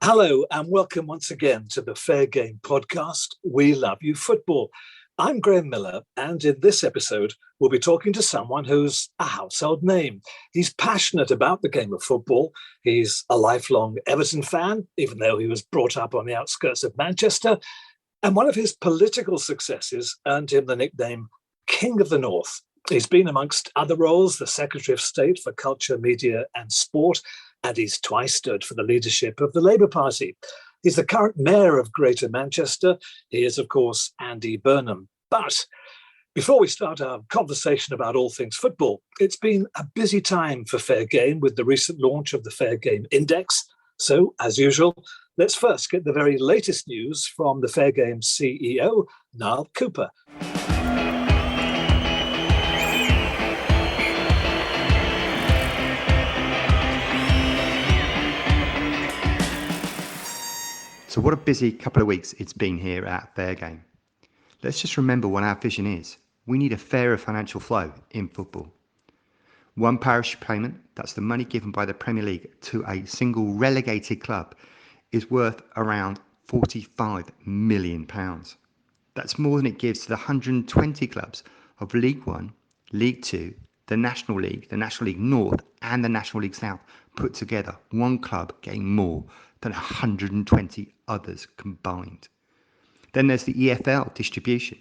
Hello and welcome once again to the Fair Game podcast, We Love You Football. I'm Graham Miller, and in this episode, we'll be talking to someone who's a household name. He's passionate about the game of football. He's a lifelong Everton fan, even though he was brought up on the outskirts of Manchester. And one of his political successes earned him the nickname King of the North. He's been, amongst other roles, the Secretary of State for Culture, Media and Sport, and he's twice stood for the leadership of the Labour Party. He's the current mayor of Greater Manchester. He is, of course, Andy Burnham. But before we start our conversation about all things football, it's been a busy time for Fair Game with the recent launch of the Fair Game Index. So, as usual, let's first get the very latest news from the Fair Game CEO, Niall Cooper. So what a busy couple of weeks it's been here at Fair Game. Let's just remember what our vision is. We need a fairer financial flow in football. One parish payment, that's the money given by the Premier League to a single relegated club, is worth around £45 million. That's more than it gives to the 120 clubs of League One, League Two, the National League North and the National League South put together. One club getting more than 120 others combined. Then there's the EFL distribution.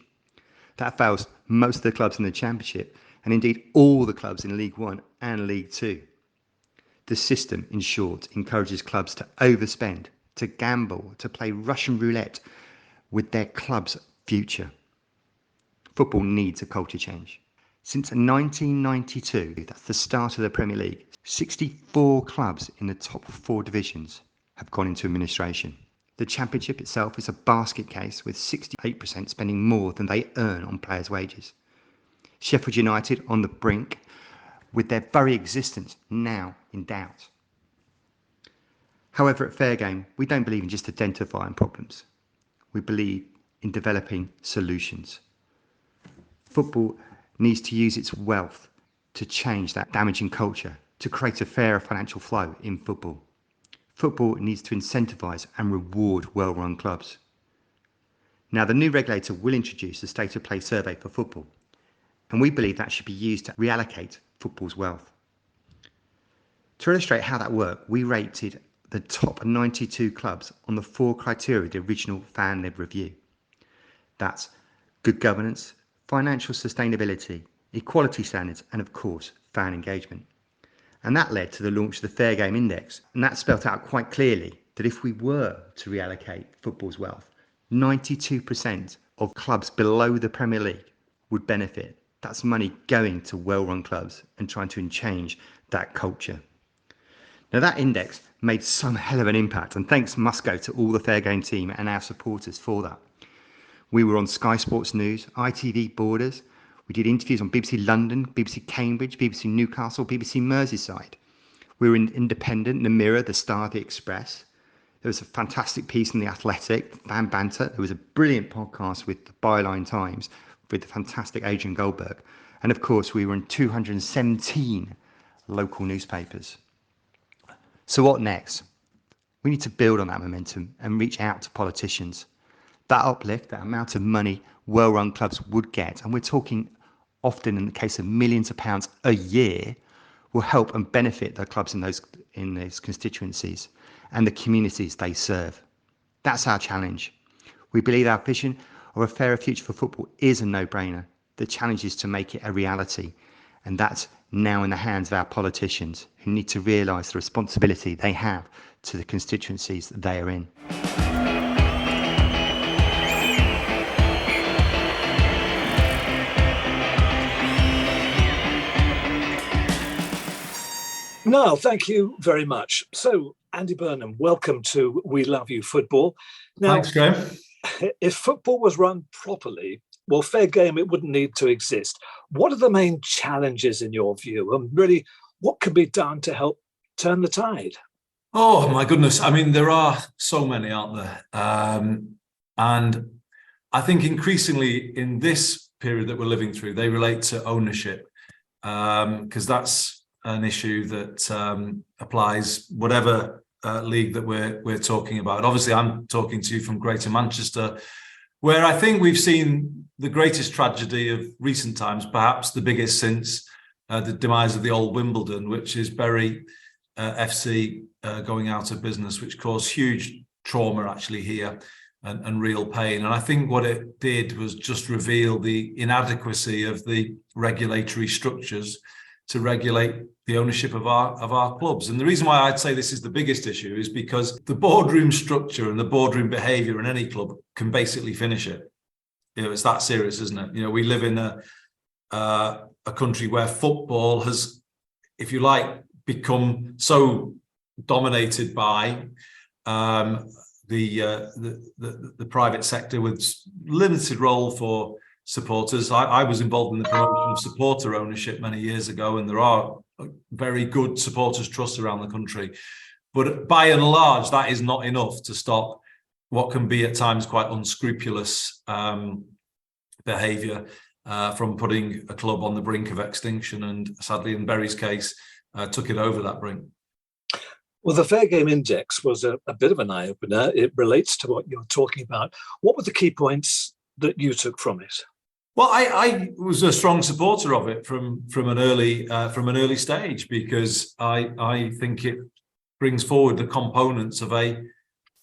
That fails most of the clubs in the Championship and indeed all the clubs in League One and League Two. The system, in short, encourages clubs to overspend, to gamble, to play Russian roulette with their club's future. Football needs a culture change. Since 1992, that's the start of the Premier League, 64 clubs in the top four divisions have gone into administration. The Championship itself is a basket case with 68% spending more than they earn on players' wages. Sheffield United on the brink, with their very existence now in doubt. However, at Fair Game, we don't believe in just identifying problems. We believe in developing solutions. Football needs to use its wealth to change that damaging culture, to create a fairer financial flow in football. Football needs to incentivise and reward well-run clubs. Now, the new regulator will introduce a state of play survey for football, and we believe that should be used to reallocate football's wealth. To illustrate how that worked, we rated the top 92 clubs on the four criteria of the original fan-led review. That's good governance, financial sustainability, equality standards, and of course, fan engagement. And that led to the launch of the Fair Game Index. And that spelt out quite clearly that if we were to reallocate football's wealth, 92% of clubs below the Premier League would benefit. That's money going to well-run clubs and trying to change that culture. Now that index made some hell of an impact, and thanks must go to all the Fair Game team and our supporters for that. We were on Sky Sports News, ITV Borders. We did interviews on BBC London, BBC Cambridge, BBC Newcastle, BBC Merseyside. We were in Independent, The Mirror, The Star, The Express. There was a fantastic piece in The Athletic, Fan Banter. There was a brilliant podcast with the Byline Times with the fantastic Adrian Goldberg. And of course, we were in 217 local newspapers. So what next? We need to build on that momentum and reach out to politicians. That uplift, that amount of money well-run clubs would get, and we're talking often in the case of millions of pounds a year, will help and benefit the clubs in those constituencies and the communities they serve. That's our challenge. We believe our vision of a fairer future for football is a no-brainer. The challenge is to make it a reality, and that's now in the hands of our politicians who need to realise the responsibility they have to the constituencies that they are in. Niall, thank you very much. So, Andy Burnham, welcome to We Love You Football. Now, thanks, Graham. If football was run properly, well, Fair Game, it wouldn't need to exist. What are the main challenges in your view? And really, what can be done to help turn the tide? Oh, my goodness. I mean, there are so many, aren't there? And I think increasingly in this period that we're living through, they relate to ownership, because that's an issue that applies whatever league that we're talking about. Obviously, I'm talking to you from Greater Manchester, where I think we've seen the greatest tragedy of recent times, perhaps the biggest since the demise of the old Wimbledon, which is Bury FC going out of business, which caused huge trauma actually here and real pain. And I think what it did was just reveal the inadequacy of the regulatory structures to regulate the ownership of our clubs. And the reason why I'd say this is the biggest issue is because the boardroom structure and the boardroom behaviour in any club can basically finish it. It's that serious, isn't it? We live in a country where football has, if you like, become so dominated by the private sector with limited role for supporters. I was involved in the promotion of supporter ownership many years ago, and there are very good supporters trusts around the country. But by and large, that is not enough to stop what can be at times quite unscrupulous behaviour from putting a club on the brink of extinction. And sadly, in Bury's case, took it over that brink. Well, the Fair Game Index was a bit of an eye-opener. It relates to what you're talking about. What were the key points that you took from it? Well, I was a strong supporter of it from an early stage, because I think it brings forward the components of a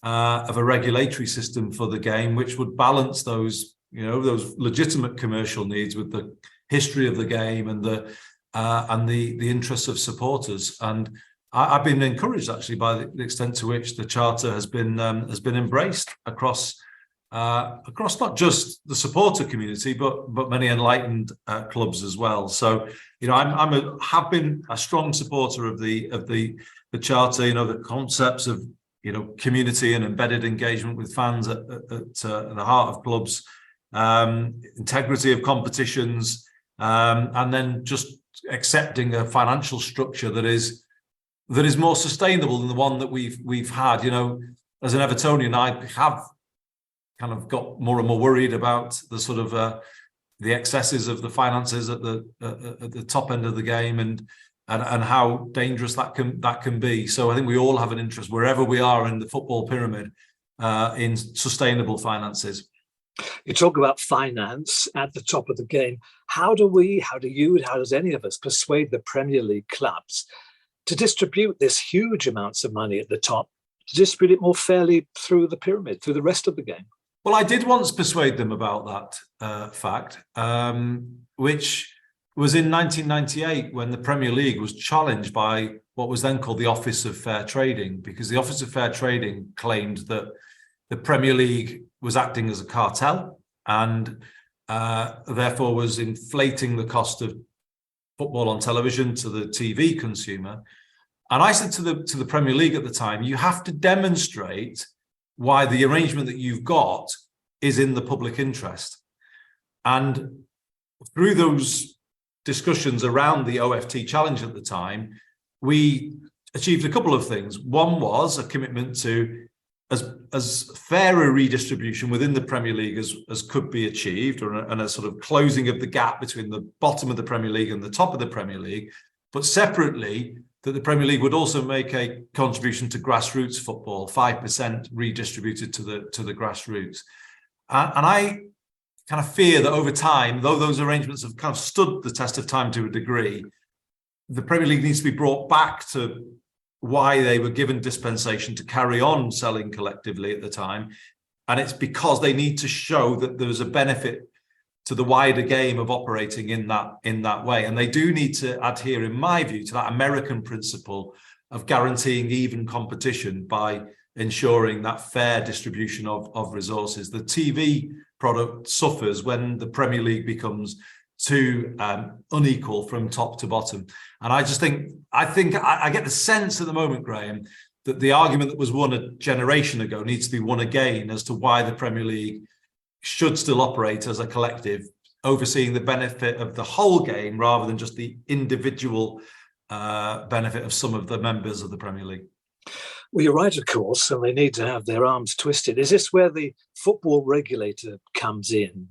regulatory system for the game, which would balance those legitimate commercial needs with the history of the game and the interests of supporters. And I've been encouraged actually by the extent to which the charter has been embraced across not just the supporter community, but many enlightened clubs as well. So have been a strong supporter of the charter. The concepts of community and embedded engagement with fans at the heart of clubs, integrity of competitions, and then just accepting a financial structure that is more sustainable than the one that we've had. As an Evertonian, I have kind of got more and more worried about the sort of the excesses of the finances at the top end of the game and how dangerous that can be. So I think we all have an interest, wherever we are in the football pyramid, in sustainable finances. You talk about finance at the top of the game. How does any of us persuade the Premier League clubs to distribute this huge amounts of money at the top, to distribute it more fairly through the pyramid, through the rest of the game? Well, I did once persuade them about that fact, which was in 1998 when the Premier League was challenged by what was then called the Office of Fair Trading, because the Office of Fair Trading claimed that the Premier League was acting as a cartel and therefore was inflating the cost of football on television to the TV consumer. And I said to the Premier League at the time, you have to demonstrate why the arrangement that you've got is in the public interest. And through those discussions around the OFT challenge at the time, we achieved a couple of things. One was a commitment to as fair a redistribution within the Premier League as could be achieved, and a sort of closing of the gap between the bottom of the Premier League and the top of the Premier League, but separately that the Premier League would also make a contribution to grassroots football, 5% redistributed to the grassroots. And I kind of fear that over time, though those arrangements have kind of stood the test of time to a degree, the Premier League needs to be brought back to why they were given dispensation to carry on selling collectively at the time. And it's because they need to show that there's a benefit to the wider game of operating in that way. And they do need to adhere, in my view, to that American principle of guaranteeing even competition by ensuring that fair distribution of resources. The TV product suffers when the Premier League becomes too unequal from top to bottom. And I get the sense at the moment, Graham, that the argument that was won a generation ago needs to be won again as to why the Premier League should still operate as a collective, overseeing the benefit of the whole game rather than just the individual benefit of some of the members of the Premier League. Well, you're right, of course, and they need to have their arms twisted. Is this where the football regulator comes in?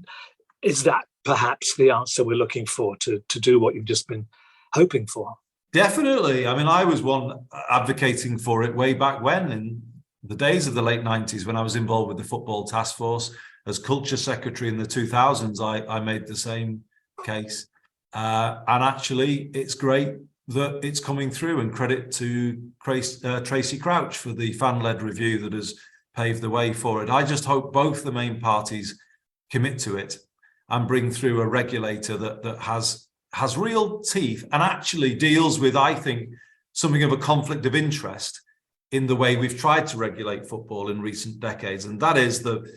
Is that perhaps the answer we're looking for to do what you've just been hoping for? Definitely. I mean, I was one advocating for it way back when, in the days of the late 90s, when I was involved with the Football Task Force. As culture secretary in the 2000s, I made the same case. And actually, it's great that it's coming through, and credit to Tracy Crouch for the fan-led review that has paved the way for it. I just hope both the main parties commit to it and bring through a regulator that has real teeth and actually deals with, I think, something of a conflict of interest in the way we've tried to regulate football in recent decades. And that is the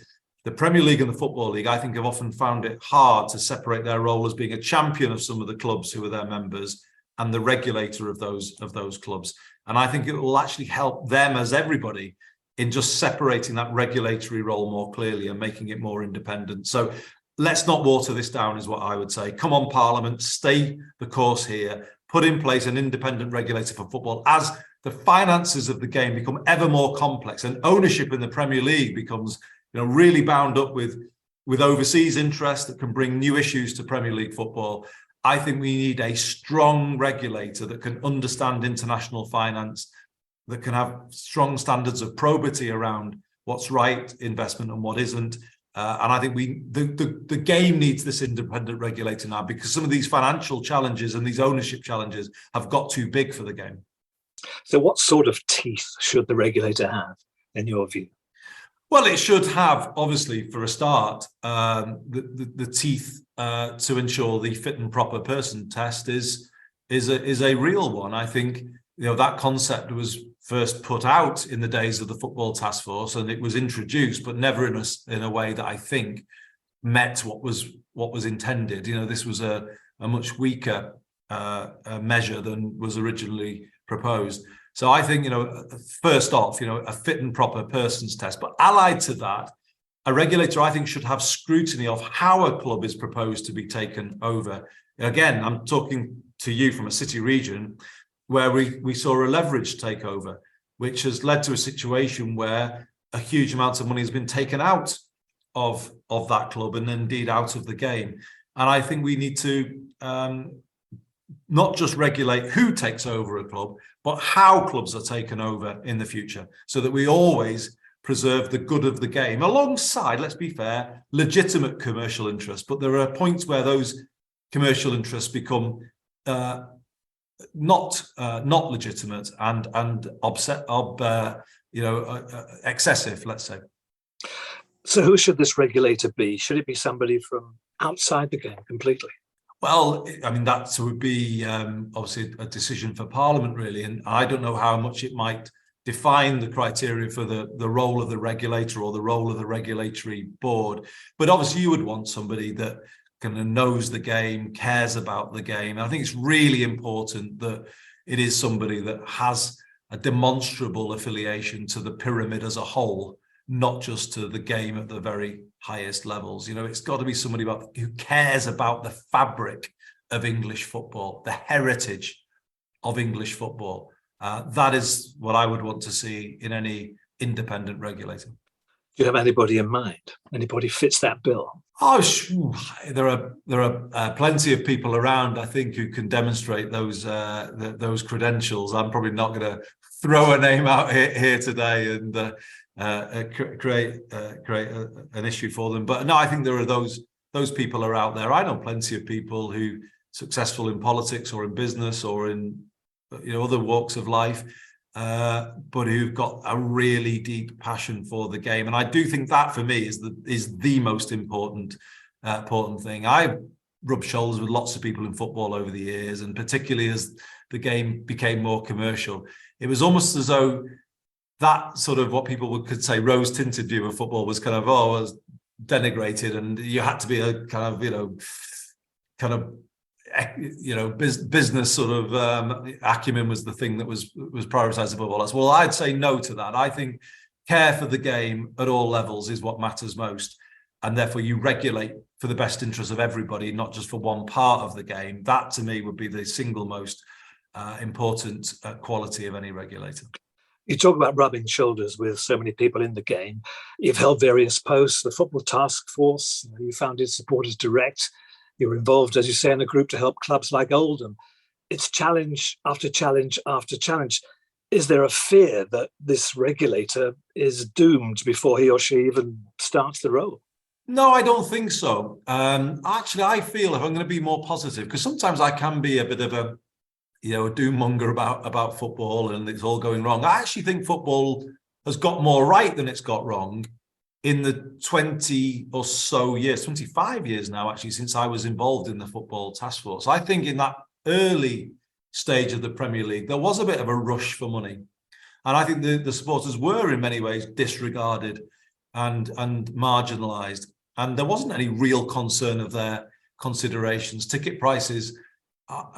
Premier League and the Football League, I think, have often found it hard to separate their role as being a champion of some of the clubs who are their members and the regulator of those clubs. And I think it will actually help them, as everybody, in just separating that regulatory role more clearly and making it more independent. So let's not water this down, is what I would say. Come on, Parliament, stay the course here. Put in place an independent regulator for football. As the finances of the game become ever more complex and ownership in the Premier League becomes, really bound up with overseas interests that can bring new issues to Premier League football, I think we need a strong regulator that can understand international finance, that can have strong standards of probity around what's right investment and what isn't. And I think the game needs this independent regulator now, because some of these financial challenges and these ownership challenges have got too big for the game. So what sort of teeth should the regulator have, in your view? Well, it should have, obviously, for a start, the teeth to ensure the fit and proper person test is a real one. I think that concept was first put out in the days of the Football Task Force, and it was introduced, but never in a way that I think met what was intended. This was a much weaker measure than was originally proposed. So I think, first off, a fit and proper persons test, but allied to that, a regulator, I think, should have scrutiny of how a club is proposed to be taken over. Again, I'm talking to you from a city region where we saw a leveraged takeover, which has led to a situation where a huge amount of money has been taken out of that club and indeed out of the game. And I think we need to not just regulate who takes over a club, but how clubs are taken over in the future, so that we always preserve the good of the game alongside, let's be fair, legitimate commercial interests. But there are points where those commercial interests become not legitimate and excessive, let's say. So who should this regulator be? Should it be somebody from outside the game completely? Well, I mean, that would be obviously a decision for Parliament, really, and I don't know how much it might define the criteria for the role of the regulator or the role of the regulatory board. But obviously you would want somebody that kind of knows the game, cares about the game. And I think it's really important that it is somebody that has a demonstrable affiliation to the pyramid as a whole, not just to the game at the very highest levels. It's got to be somebody who cares about the fabric of English football, the heritage of English football. That is what I would want to see in any independent regulator. Do you have anybody in mind? Anybody fits that bill? Oh, there are plenty of people around, I think, who can demonstrate those credentials. I'm probably not going to throw a name out here today and create an issue for them. But no, I think there are those people are out there. I know plenty of people who successful in politics or in business or in other walks of life, but who've got a really deep passion for the game. And I do think that, for me, is the most important thing. I rubbed shoulders with lots of people in football over the years, and particularly as the game became more commercial, it was almost as though that sort of what people could say rose-tinted view of football was kind of was denigrated, and you had to be a kind of business sort of acumen was the thing that was prioritized above all else. Well, I'd say no to that. I think care for the game at all levels is what matters most, and therefore you regulate for the best interest of everybody, not just for one part of the game. That, to me, would be the single most important quality of any regulator. You talk about rubbing shoulders with so many people in the game. You've held various posts, the Football Task Force, you founded Supporters Direct. You were involved, as you say, in a group to help clubs like Oldham. it's challenge after challenge after challenge. Is there a fear that this regulator is doomed before he or she even starts the role? No, I don't think so. Actually, I feel, if I'm going to be more positive, because sometimes I can be a bit of a doom monger about football and it's all going wrong. I actually think football has got more right than it's got wrong in the 20 or so years, 25 years now, actually, since I was involved in the football task force. I think in that early stage of the Premier League, there was a bit of a rush for money. And I think the supporters were in many ways disregarded and marginalised. And there wasn't any real concern of their considerations. Ticket prices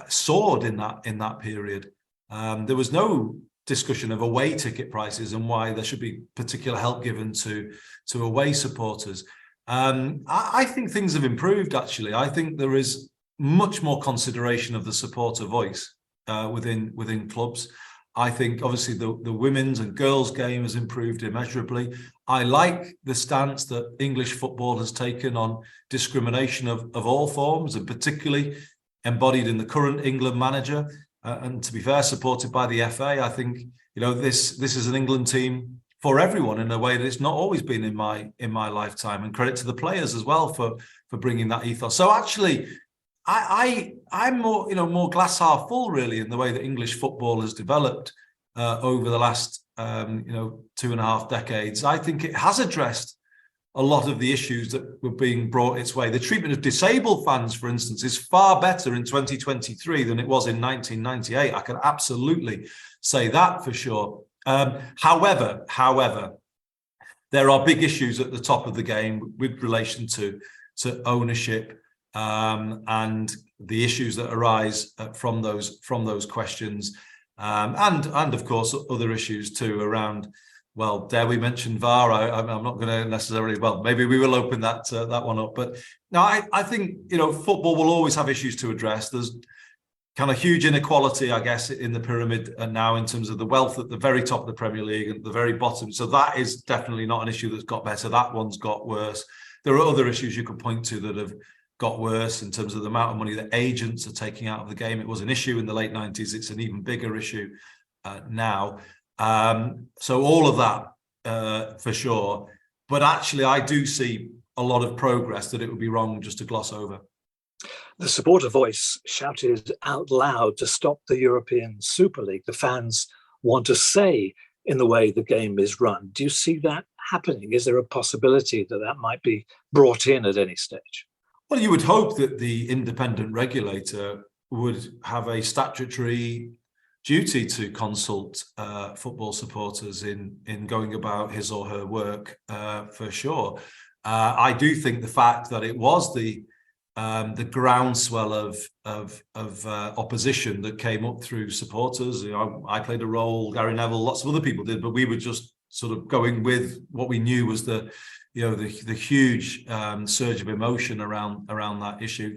soared in that period. There was no discussion of away ticket prices and why there should be particular help given to away supporters. I think things have improved, actually. I think there is much more consideration of the supporter voice within clubs. I think obviously the women's and girls' game has improved immeasurably. I like the stance that English football has taken on discrimination of all forms, and particularly embodied in the current England manager. And to be fair, supported by the FA. I think this is an England team for everyone in a way that it's not always been in my lifetime. And credit to the players as well for bringing that ethos. So actually, I'm more glass half full, really, in the way that English football has developed over the last 2.5 decades. I think it has addressed a lot of the issues that were being brought its way. The treatment of disabled fans, for instance, is far better in 2023 than it was in 1998. I can absolutely say that for sure. However, there are big issues at the top of the game with relation to ownership. And the issues that arise from those questions, and of course other issues too around. Well, dare we mention VAR? I'm not going to necessarily. Well, maybe we will open that one up. But no, I think football will always have issues to address. There's kind of huge inequality, I guess, in the pyramid now in terms of the wealth at the very top of the Premier League and at the very bottom. So that is definitely not an issue that's got better. That one's got worse. There are other issues you could point to that have got worse in terms of the amount of money that agents are taking out of the game. It was an issue in the late 90s. It's an even bigger issue now. So all of that for sure. But actually, I do see a lot of progress that it would be wrong just to gloss over. The supporter voice shouted out loud to stop the European Super League. The fans want a say in the way the game is run. Do you see that happening? Is there a possibility that might be brought in at any stage? Well, you would hope that the independent regulator would have a statutory duty to consult football supporters in going about his or her work, for sure. I do think the fact that it was the groundswell of opposition that came up through supporters. I played a role, Gary Neville, lots of other people did, but we were just sort of going with what we knew was the huge surge of emotion around that issue.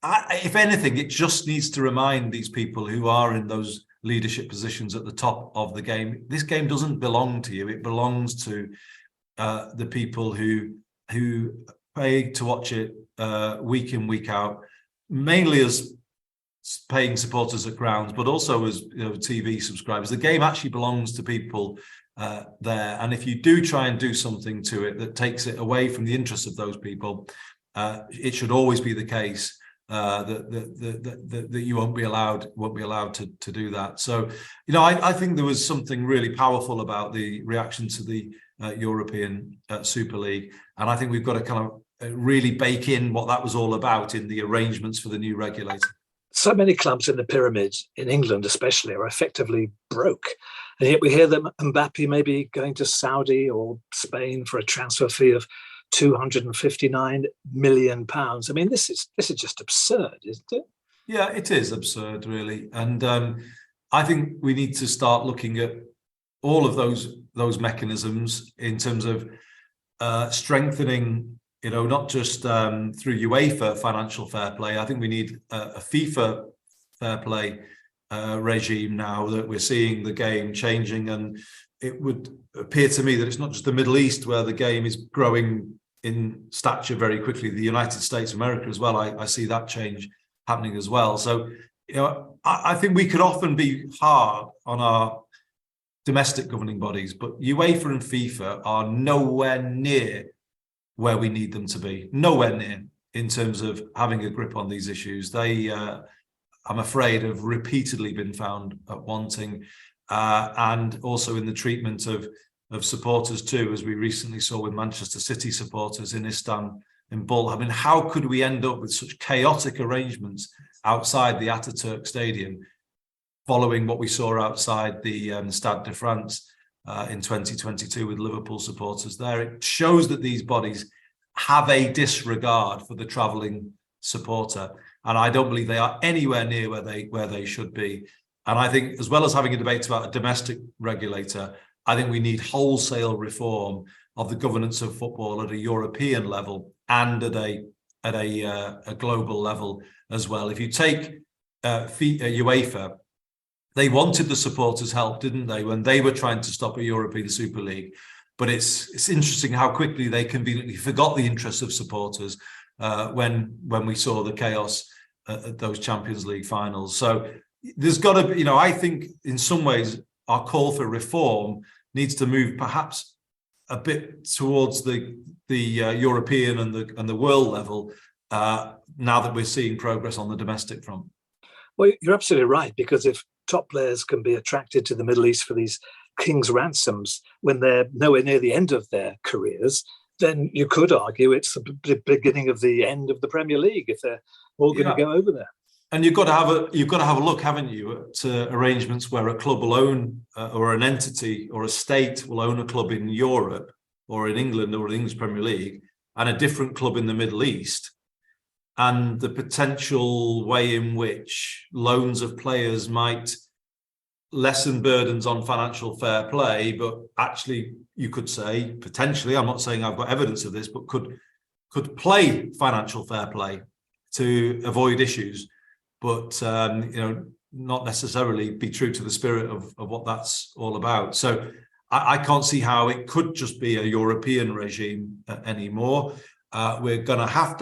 If anything, it just needs to remind these people who are in those leadership positions at the top of the game. This game doesn't belong to you. It belongs to the people who pay to watch it week in, week out, mainly as paying supporters at grounds, but also as TV subscribers. The game actually belongs to people there. And if you do try and do something to it that takes it away from the interests of those people, it should always be the case that you won't be allowed to do that. So, I think there was something really powerful about the reaction to the European Super League, and I think we've got to kind of really bake in what that was all about in the arrangements for the new regulator. So many clubs in the pyramid, in England especially, are effectively broke. And yet we hear that Mbappe may be going to Saudi or Spain for a transfer fee of £259 million. I mean, this is just absurd, isn't it? Yeah, it is absurd, really. And I think we need to start looking at all of those mechanisms in terms of strengthening, not just through UEFA financial fair play. I think we need a FIFA fair play regime now that we're seeing the game changing. And it would appear to me that it's not just the Middle East where the game is growing in stature very quickly. The United States of America as well, I see that change happening as well. So I think we could often be hard on our domestic governing bodies, but UEFA and FIFA are nowhere near where we need them to be. Nowhere near in terms of having a grip on these issues. They, I'm afraid, have repeatedly been found wanting, and also in the treatment of supporters too, as we recently saw with Manchester City supporters in Istanbul. I mean, how could we end up with such chaotic arrangements outside the Ataturk Stadium, following what we saw outside the Stade de France in 2022 with Liverpool supporters there? It shows that these bodies have a disregard for the travelling supporter, and I don't believe they are anywhere near where they should be. And I think, as well as having a debate about a domestic regulator, I think we need wholesale reform of the governance of football at a European level and at a global level as well. If you take UEFA, they wanted the supporters' help, didn't they, when they were trying to stop a European Super League? But it's interesting how quickly they conveniently forgot the interests of supporters when we saw the chaos at those Champions League finals. So there's got to be, I think in some ways our call for reform needs to move perhaps a bit towards the European and the world level now that we're seeing progress on the domestic front. Well, you're absolutely right, because if top players can be attracted to the Middle East for these king's ransoms when they're nowhere near the end of their careers, then you could argue it's the beginning of the end of the Premier League if they're all going to go over there. And you've got to have a look, haven't you, at arrangements where a club will own or an entity or a state will own a club in Europe or in England or the English Premier League and a different club in the Middle East, and the potential way in which loans of players might lessen burdens on financial fair play, but actually you could say potentially, I'm not saying I've got evidence of this, but could play financial fair play to avoid issues, but not necessarily be true to the spirit of what that's all about. So I can't see how it could just be a European regime anymore. We're going to have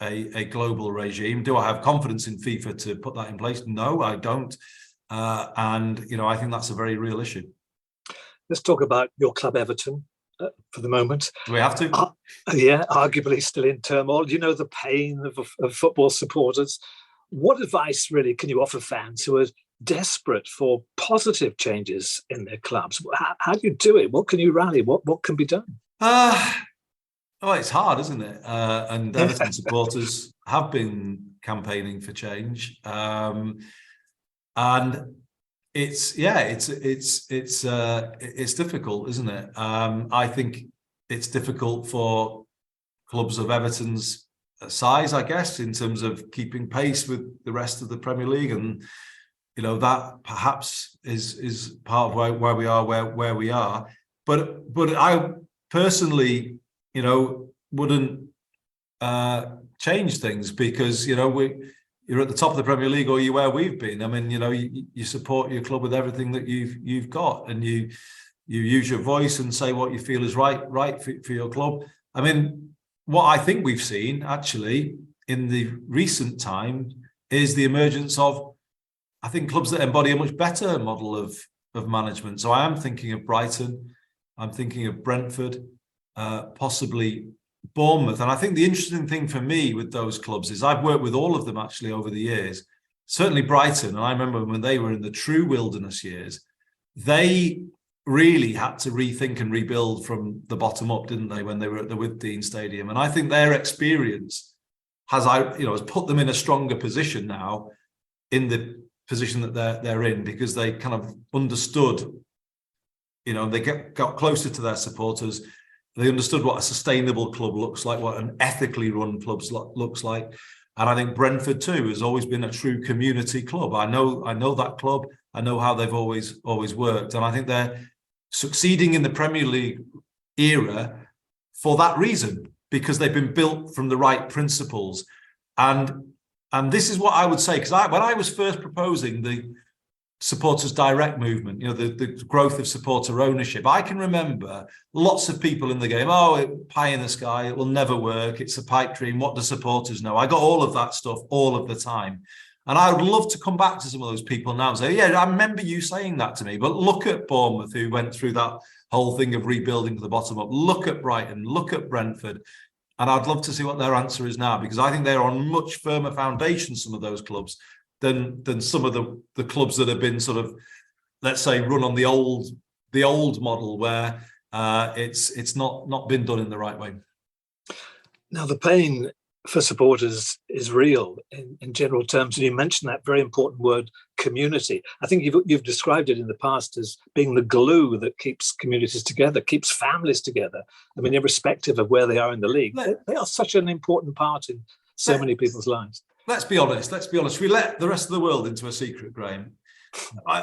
a global regime. Do I have confidence in FIFA to put that in place? No, I don't. And I think that's a very real issue. Let's talk about your club, Everton, for the moment. Do we have to? Yeah, arguably still in turmoil. You know the pain of football supporters. What advice really can you offer fans who are desperate for positive changes in their clubs? How do you do it? What can you rally? What can be done? It's hard, isn't it? And Everton supporters have been campaigning for change, and it's difficult, isn't it? I think it's difficult for clubs of Everton's size, I guess, in terms of keeping pace with the rest of the Premier League, and that perhaps is part of why we are where we are. But I personally, wouldn't change things, because you're at the top of the Premier League, or you're where we've been. I mean, you support your club with everything that you've got, and you use your voice and say what you feel is right for your club. I mean, what I think we've seen actually in the recent time is the emergence of, I think, clubs that embody a much better model of management. So I am thinking of Brighton, I'm thinking of Brentford, possibly Bournemouth. And I think the interesting thing for me with those clubs is I've worked with all of them actually over the years. Certainly Brighton, and I remember when they were in the true wilderness years, they really had to rethink and rebuild from the bottom up, didn't they, when they were at the Withdean Stadium? And I think their experience has put them in a stronger position now, in the position that they're in, because they kind of understood, they got closer to their supporters. They understood what a sustainable club looks like, what an ethically run club looks like. And I think Brentford too has always been a true community club. I know that club. I know how they've always worked. And I think they're succeeding in the Premier League era for that reason, because they've been built from the right principles. And this is what I would say, because when I was first proposing the supporters direct movement, the growth of supporter ownership, I can remember lots of people in the game, pie in the sky, it will never work, it's a pipe dream, what do supporters know? I got all of that stuff all of the time. And I would love to come back to some of those people now and say, yeah, I remember you saying that to me. But look at Bournemouth, who went through that whole thing of rebuilding to the bottom up. Look at Brighton, look at Brentford. And I'd love to see what their answer is now, because I think they're on much firmer foundation, some of those clubs, than some of the clubs that have been sort of, let's say, run on the old model where it's not been done in the right way. Now, the pain for supporters is real in general terms. And you mentioned that very important word, community. I think you've described it in the past as being the glue that keeps communities together, keeps families together. I mean, irrespective of where they are in the league, they are such an important part in so many people's lives. Let's be honest. We let the rest of the world into a secret, Graham.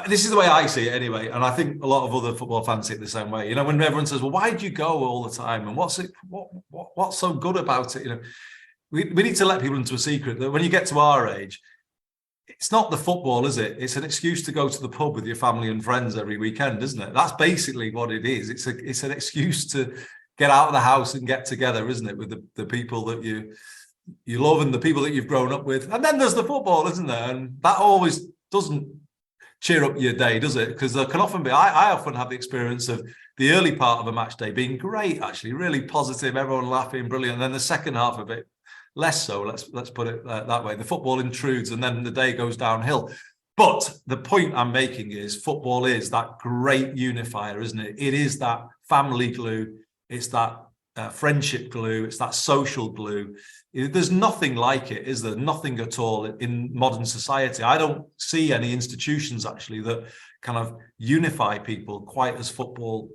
This is the way I see it anyway, and I think a lot of other football fans see it the same way. You know, when everyone says, well, why do you go all the time? And what's so good about it? You know, we need to let people into a secret that when you get to our age, it's not the football, is it? It's an excuse to go to the pub with your family and friends every weekend, isn't it? That's basically what it is. It's an excuse to get out of the house and get together, isn't it, with the people that you love and the people that you've grown up with. And then there's the football, isn't there? And that always doesn't cheer up your day, does it? Because there can often be, I often have the experience of the early part of a match day being great, actually, really positive, everyone laughing, brilliant. And then the second half of it, less so, let's put it that way. The football intrudes and then the day goes downhill. But the point I'm making is football is that great unifier, isn't it? It is that family glue. It's that friendship glue. It's that social glue. There's nothing like it, is there? Nothing at all in modern society. I don't see any institutions actually that kind of unify people quite as football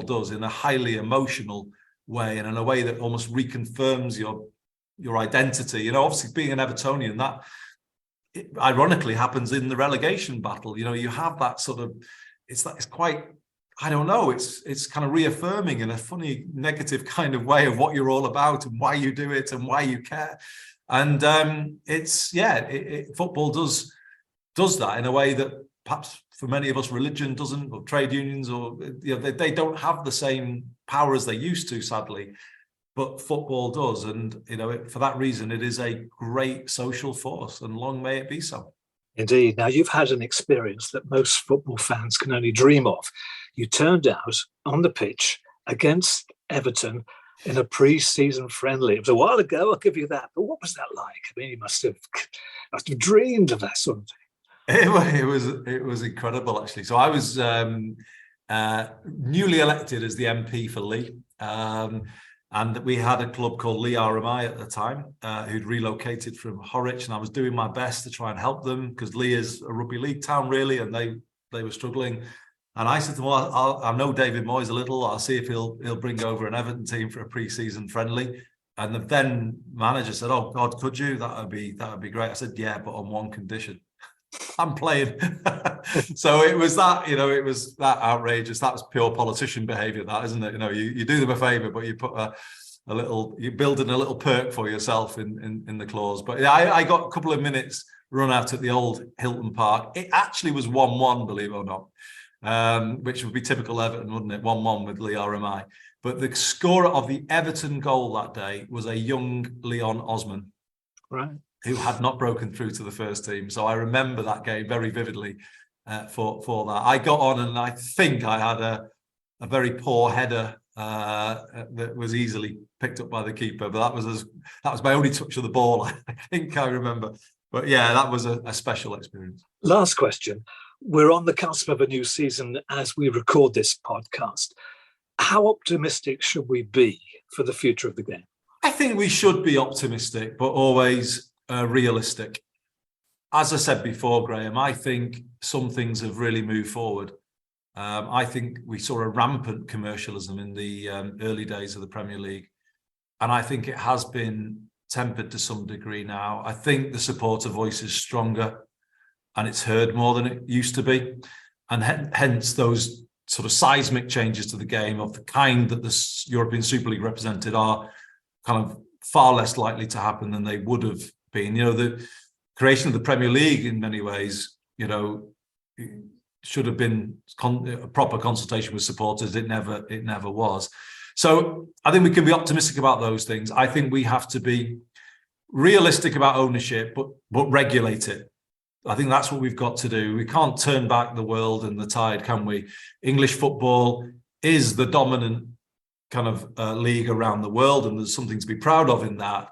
does, in a highly emotional way and in a way that almost reconfirms your identity. You know, obviously being an Evertonian, that ironically happens in the relegation battle. You know, you have that sort of, it's quite, I don't know, it's kind of reaffirming in a funny, negative kind of way of what you're all about and why you do it and why you care. And football does that in a way that perhaps for many of us religion doesn't, or trade unions, or they don't have the same power as they used to, sadly. But football does, and for that reason, it is a great social force, and long may it be so. Indeed. Now, you've had an experience that most football fans can only dream of. You turned out on the pitch against Everton in a pre-season friendly. It was a while ago, I'll give you that. But what was that like? I mean, you must have dreamed of that sort of thing. It was incredible, actually. So I was newly elected as the MP for Lee. And we had a club called Lee RMI at the time, who'd relocated from Horwich, and I was doing my best to try and help them because Lee is a rugby league town, really, and they were struggling. And I said to them, well, I know David Moyes a little. I'll see if he'll bring over an Everton team for a pre-season friendly. And the then manager said, "Oh God, could you? That would be great." I said, "Yeah, but on one condition." I'm playing. So it was that, it was that outrageous. That was pure politician behavior, that, isn't it? You do them a favor, but you put you're building a little perk for yourself in the clause. But yeah, I got a couple of minutes run out at the old Hilton Park. It actually was 1-1, believe it or not, which would be typical Everton, wouldn't it? 1-1 with Lee RMI. But the scorer of the Everton goal that day was a young Leon Osman. Right. Who had not broken through to the first team. So I remember that game very vividly for that. I got on and I think I had a very poor header that was easily picked up by the keeper, but that was my only touch of the ball, I think I remember. But yeah, that was a special experience. Last question. We're on the cusp of a new season as we record this podcast. How optimistic should we be for the future of the game? I think we should be optimistic, but always realistic. As I said before, Graham, I think some things have really moved forward. I think we saw a rampant commercialism in the early days of the Premier League, and I think it has been tempered to some degree now. I think the supporter voice is stronger and it's heard more than it used to be, and hence those sort of seismic changes to the game of the kind that the European Super League represented are kind of far less likely to happen than they would have been. The creation of the Premier League in many ways, should have been a proper consultation with supporters. It never was. So I think we can be optimistic about those things. I think we have to be realistic about ownership, but regulate it. I think that's what we've got to do. We can't turn back the world and the tide, can we? English football is the dominant kind of league around the world, and there's something to be proud of in that.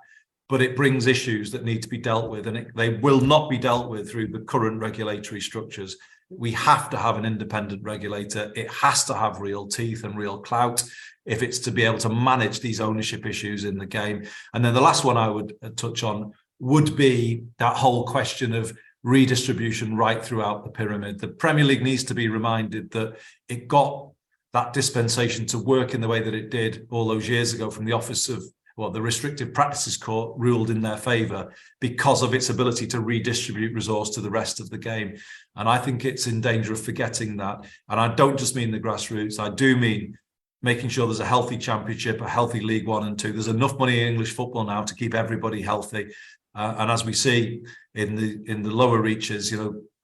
But it brings issues that need to be dealt with, and they will not be dealt with through the current regulatory structures. We have to have an independent regulator. It has to have real teeth and real clout if it's to be able to manage these ownership issues in the game. And then the last one I would touch on would be that whole question of redistribution right throughout the pyramid. The Premier League needs to be reminded that it got that dispensation to work in the way that it did all those years ago from the Office of, well, the Restrictive Practices Court ruled in their favour because of its ability to redistribute resource to the rest of the game. And I think it's in danger of forgetting that. And I don't just mean the grassroots, I do mean making sure there's a healthy championship, a healthy League 1 and 2. There's enough money in English football now to keep everybody healthy. And as we see in the lower reaches,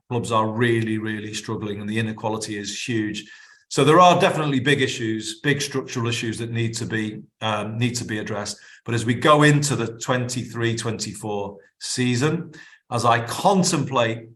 clubs are really, really struggling, and the inequality is huge. So there are definitely big issues, big structural issues that need to be addressed. But as we go into the 23-24 season, as I contemplate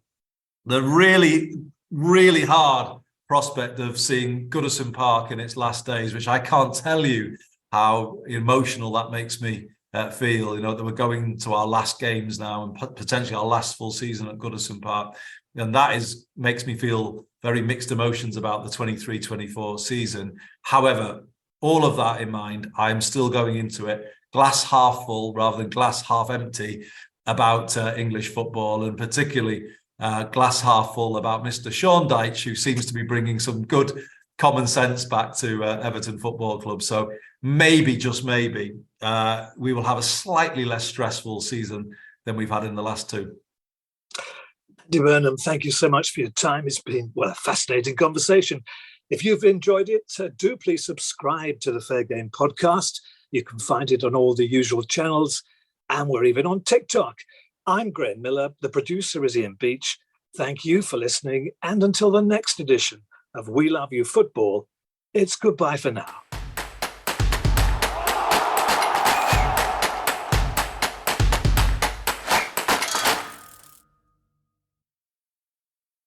the really, really hard prospect of seeing Goodison Park in its last days, which I can't tell you how emotional that makes me feel, that we're going to our last games now and potentially our last full season at Goodison Park. And that makes me feel very mixed emotions about the 23-24 season. However, all of that in mind, I'm still going into it glass half full rather than glass half empty about English football, and particularly glass half full about Mr. Sean Dyche, who seems to be bringing some good common sense back to Everton Football Club. So maybe, just maybe, we will have a slightly less stressful season than we've had in the last two. Andy Burnham, thank you so much for your time. It's been, a fascinating conversation. If you've enjoyed it, do please subscribe to the Fair Game podcast. You can find it on all the usual channels, and we're even on TikTok. I'm Graham Miller. The producer is Ian Beach. Thank you for listening, and until the next edition of We Love You Football, it's goodbye for now.